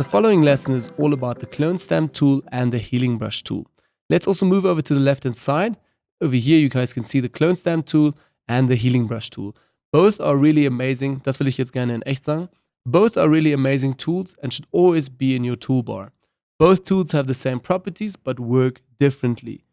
following lesson is all about the clone stamp tool and the healing brush tool. Let's also move over to the left hand side. Over here you guys can see the clone stamp tool and the healing brush tool. Both are really amazing. Das will ich jetzt gerne in echt sagen. Both are really amazing tools and should always be in your toolbar. Both tools have the same properties but work differently.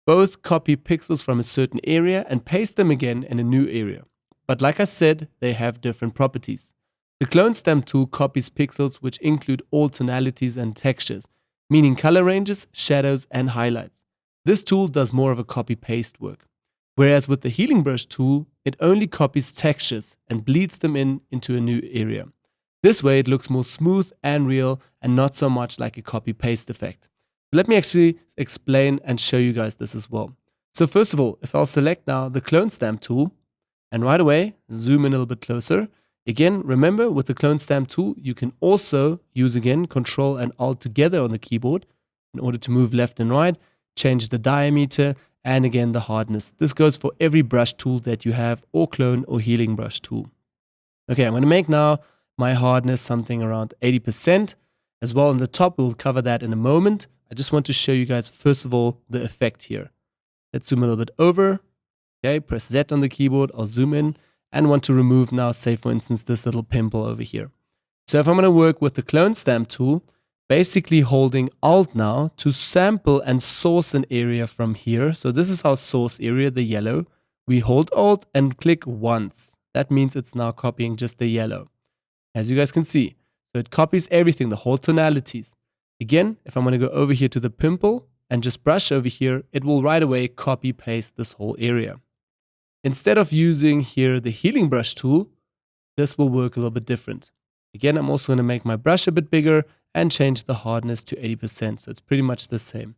Both copy pixels from a certain area and paste them again in a new area. But like I said, they have different properties. The clone stamp tool copies pixels which include all tonalities and textures, meaning color ranges, shadows, and highlights. This tool does more of a copy-paste work. Whereas with the healing brush tool, it only copies textures and bleeds them into a new area. This way it looks more smooth and real and not so much like a copy-paste effect. Let me actually explain and show you guys this as well. So first of all, if I'll select now the clone stamp tool and right away zoom in a little bit closer. Again, remember with the clone stamp tool, you can also use again Control and Alt together on the keyboard in order to move left and right, change the diameter, and again the hardness. This goes for every brush tool that you have, or clone or healing brush tool. Okay, I'm going to make now my hardness something around 80%. As well on the top, we'll cover that in a moment. I just want to show you guys first of all the effect here. Let's zoom a little bit over. Okay, press Z on the keyboard, I'll zoom in. And want to remove now, say for instance, this little pimple over here. So if I'm going to work with the clone stamp tool, basically holding Alt now to sample and source an area from here. So this is our source area, the yellow. We hold Alt and click once. That means it's now copying just the yellow. As you guys can see, so it copies everything, the whole tonalities. Again, if I'm going to go over here to the pimple and just brush over here, it will right away copy paste this whole area. Instead of using here the healing brush tool, this will work a little bit different. Again, I'm also going to make my brush a bit bigger and change the hardness to 80%. So it's pretty much the same.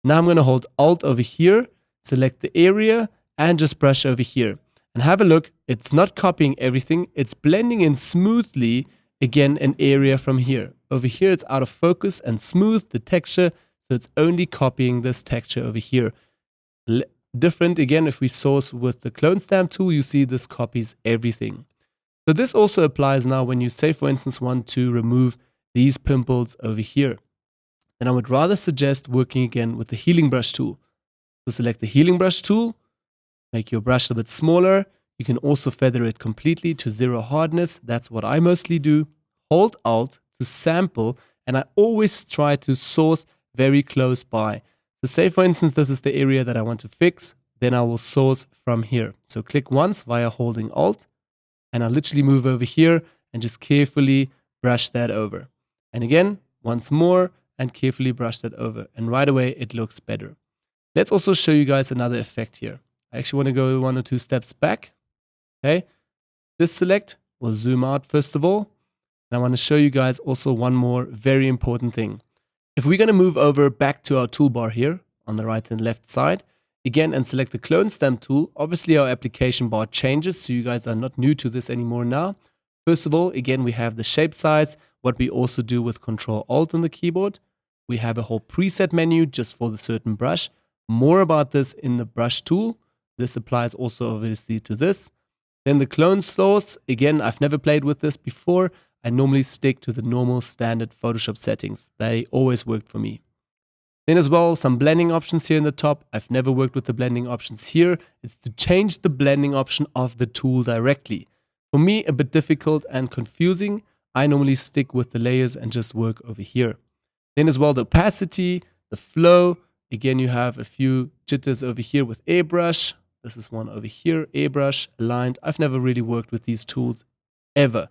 Now I'm going to hold Alt over here, select the area and just brush over here. And have a look, it's not copying everything. It's blending in smoothly, again, an area from here. Over here, it's out of focus and smooth, the texture. So it's only copying this texture over here. Different again, if we source with the clone stamp tool, you see this copies everything. So this also applies now when you say, for instance, want to remove these pimples over here. And I would rather suggest working again with the healing brush tool. So select the healing brush tool, make your brush a bit smaller. You can also feather it completely to 0 hardness. That's what I mostly do. Hold Alt to sample, and I always try to source very close by. So say for instance, this is the area that I want to fix, then I will source from here. So click once via holding Alt, and I'll literally move over here and just carefully brush that over. And again, once more, and carefully brush that over. And right away, it looks better. Let's also show you guys another effect here. I actually want to go 1 or 2 steps back. Okay, this select will zoom out first of all. And I want to show you guys also one more very important thing. If we're going to move over back to our toolbar here on the right and left side, again, and select the clone stamp tool, obviously our application bar changes, so you guys are not new to this anymore now. First of all, again, we have the shape size, what we also do with Control Alt on the keyboard. We have a whole preset menu just for the certain brush. More about this in the brush tool. This applies also obviously to this. Then the clone source, again, I've never played with this before. I normally stick to the normal standard Photoshop settings. They always worked for me. Then as well, some blending options here in the top. I've never worked with the blending options here. It's to change the blending option of the tool directly. For me, a bit difficult and confusing. I normally stick with the layers and just work over here. Then as well, the opacity, the flow. Again, you have a few jitters over here with airbrush. This is one over here, airbrush, aligned. I've never really worked with these tools ever.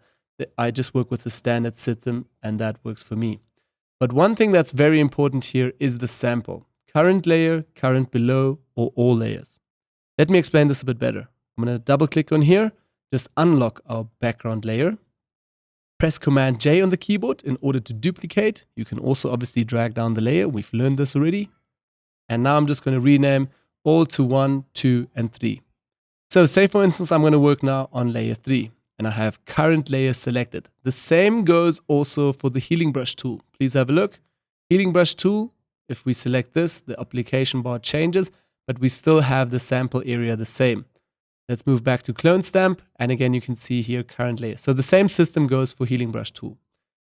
I just work with the standard system and that works for me. But one thing that's very important here is the sample. Current layer, current below, or all layers. Let me explain this a bit better. I'm going to double click on here, just unlock our background layer. Press Command J on the keyboard in order to duplicate. You can also obviously drag down the layer. We've learned this already. And now I'm just going to rename all to 1, 2, and 3. So say for instance, I'm going to work now on layer 3. And I have current layer selected. The same goes also for the healing brush tool. Please have a look. Healing brush tool, if we select this, the application bar changes, but we still have the sample area the same. Let's move back to clone stamp. And again, you can see here current layer. So the same system goes for healing brush tool.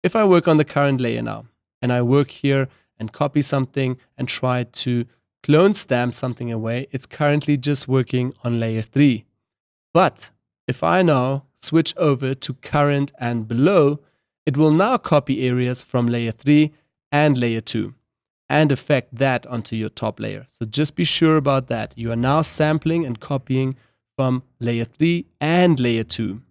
If I work on the current layer now, and I work here and copy something and try to clone stamp something away, it's currently just working on layer 3. But if I now switch over to current and below, it will now copy areas from layer 3 and layer 2 and affect that onto your top layer. So just be sure about that. You are now sampling and copying from layer 3 and layer 2.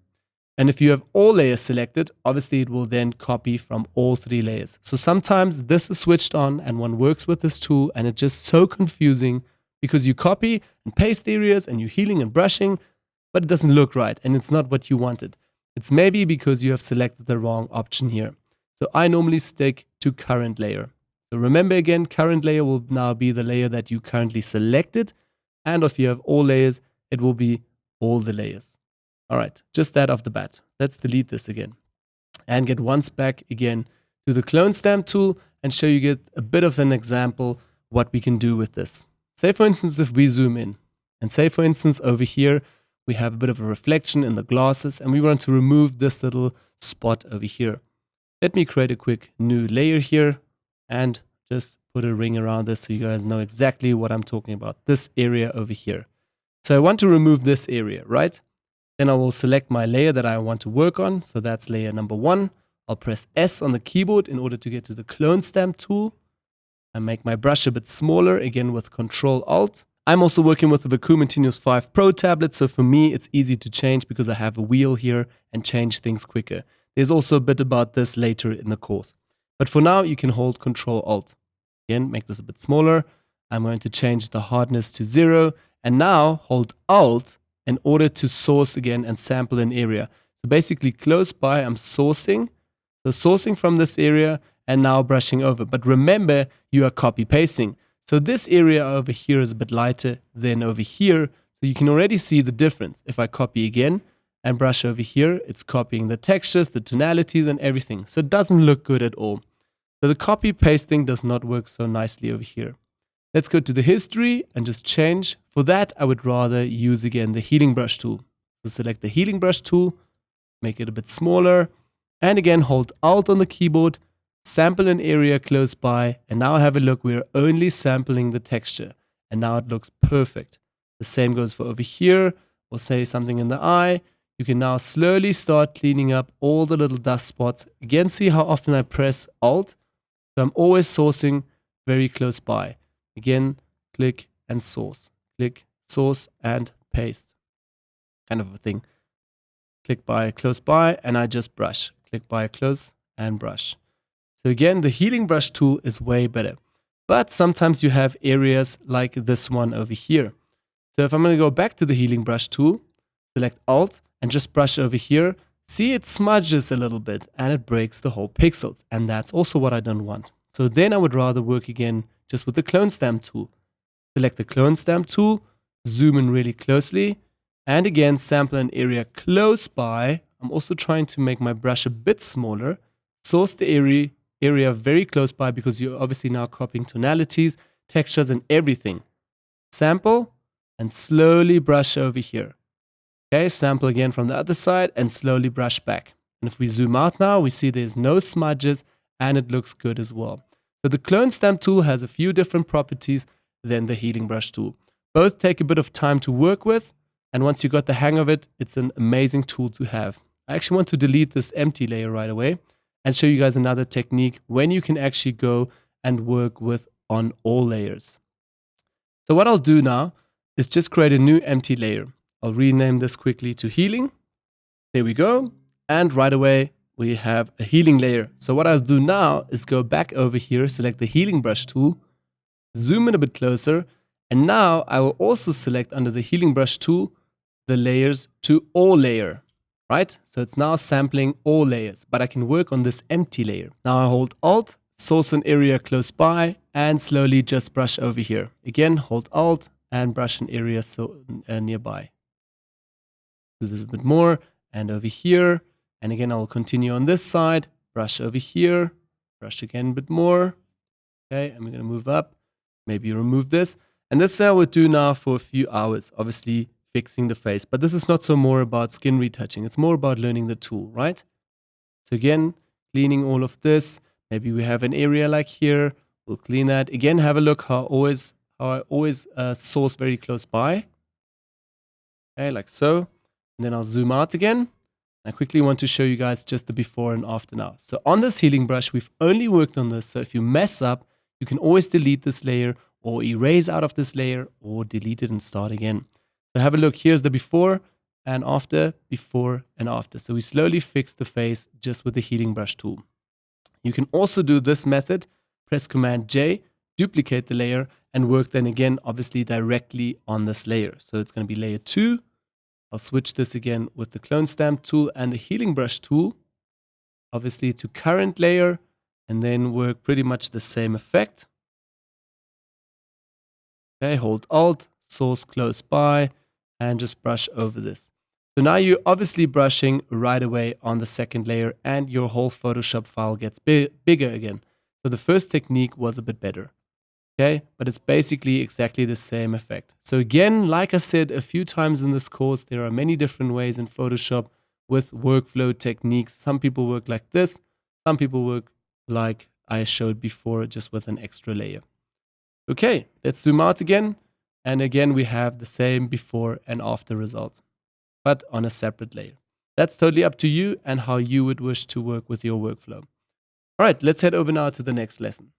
And if you have all layers selected, obviously it will then copy from all 3 layers. So sometimes this is switched on and one works with this tool and it's just so confusing because you copy and paste areas and you're healing and brushing, but it doesn't look right and it's not what you wanted. It's maybe because you have selected the wrong option here. So I normally stick to current layer. So remember again, current layer will now be the layer that you currently selected. And if you have all layers, it will be all the layers. All right, just that off the bat. Let's delete this again and get once back again to the clone stamp tool and show you a bit of an example what we can do with this. Say for instance, if we zoom in and say for instance over here, we have a bit of a reflection in the glasses and we want to remove this little spot over here. Let me create a quick new layer here and just put a ring around this so you guys know exactly what I'm talking about. This area over here. So I want to remove this area, right? Then I will select my layer that I want to work on. So that's layer number 1. I'll press S on the keyboard in order to get to the clone stamp tool and make my brush a bit smaller, again with Control Alt. I'm also working with the Vacuum Intuos 5 Pro tablet, so for me it's easy to change because I have a wheel here and change things quicker. There's also a bit about this later in the course. But for now, you can hold Control Alt. Again, make this a bit smaller. I'm going to change the hardness to 0 and now hold Alt in order to source again and sample an area. So basically close by, I'm sourcing. So sourcing from this area and now brushing over. But remember, you are copy pasting. So this area over here is a bit lighter than over here. So you can already see the difference. If I copy again and brush over here, it's copying the textures, the tonalities and everything. So it doesn't look good at all. So the copy pasting does not work so nicely over here. Let's go to the history and just change. For that, I would rather use again the healing brush tool. So select the healing brush tool, make it a bit smaller, and again hold Alt on the keyboard, sample an area close by, and now have a look, we're only sampling the texture, and now it looks perfect. The same goes for over here. We'll say something in the eye. You can now slowly start cleaning up all the little dust spots. Again, see how often I press Alt. So I'm always sourcing very close by. Again, click and source. Click, source, and paste. Kind of a thing. Click by, close by, and I just brush. Click by, close, and brush. So again, the healing brush tool is way better. But sometimes you have areas like this one over here. So if I'm going to go back to the healing brush tool, select Alt, and just brush over here, see it smudges a little bit and it breaks the whole pixels. And that's also what I don't want. So then I would rather work again just with the clone stamp tool. Select the clone stamp tool, zoom in really closely, and again sample an area close by. I'm also trying to make my brush a bit smaller. Source the area very close by because you're obviously now copying tonalities, textures, and everything. Sample and slowly brush over here. Okay, sample again from the other side and slowly brush back. And if we zoom out now, we see there's no smudges and it looks good as well. So the clone stamp tool has a few different properties than the healing brush tool. Both take a bit of time to work with, and once you got the hang of it, it's an amazing tool to have. I actually want to delete this empty layer right away and show you guys another technique when you can actually go and work with on all layers. So what I'll do now is just create a new empty layer. I'll rename this quickly to healing. There we go. And right away, we have a healing layer. So what I'll do now is go back over here, select the healing brush tool, zoom in a bit closer, and now I will also select under the healing brush tool, the layers to all layer, right? So it's now sampling all layers, but I can work on this empty layer. Now I hold Alt, source an area close by, and slowly just brush over here. Again, hold Alt and brush an area nearby. Do this a bit more, and over here. And again, I'll continue on this side, brush over here, brush again a bit more. Okay, and we're going to move up, maybe remove this. And this I would do now for a few hours, obviously fixing the face. But this is not so more about skin retouching. It's more about learning the tool, right? So again, cleaning all of this. Maybe we have an area like here. We'll clean that. Again, have a look how I always source very close by. Okay, like so. And then I'll zoom out again. I quickly want to show you guys just the before and after now. So on this healing brush, we've only worked on this. So if you mess up, you can always delete this layer or erase out of this layer or delete it and start again. So have a look. Here's the before and after, before and after. So we slowly fix the face just with the healing brush tool. You can also do this method, press Command J, duplicate the layer and work then again, obviously directly on this layer. So it's going to be layer 2. I'll switch this again with the clone stamp tool and the healing brush tool, obviously to current layer, and then work pretty much the same effect. Okay, hold Alt, source close by, and just brush over this. So now you're obviously brushing right away on the second layer and your whole Photoshop file gets bigger again. So the first technique was a bit better. Okay, but it's basically exactly the same effect. So again, like I said a few times in this course, there are many different ways in Photoshop with workflow techniques. Some people work like this. Some people work like I showed before, just with an extra layer. Okay, let's zoom out again. And again, we have the same before and after result, but on a separate layer. That's totally up to you and how you would wish to work with your workflow. All right, let's head over now to the next lesson.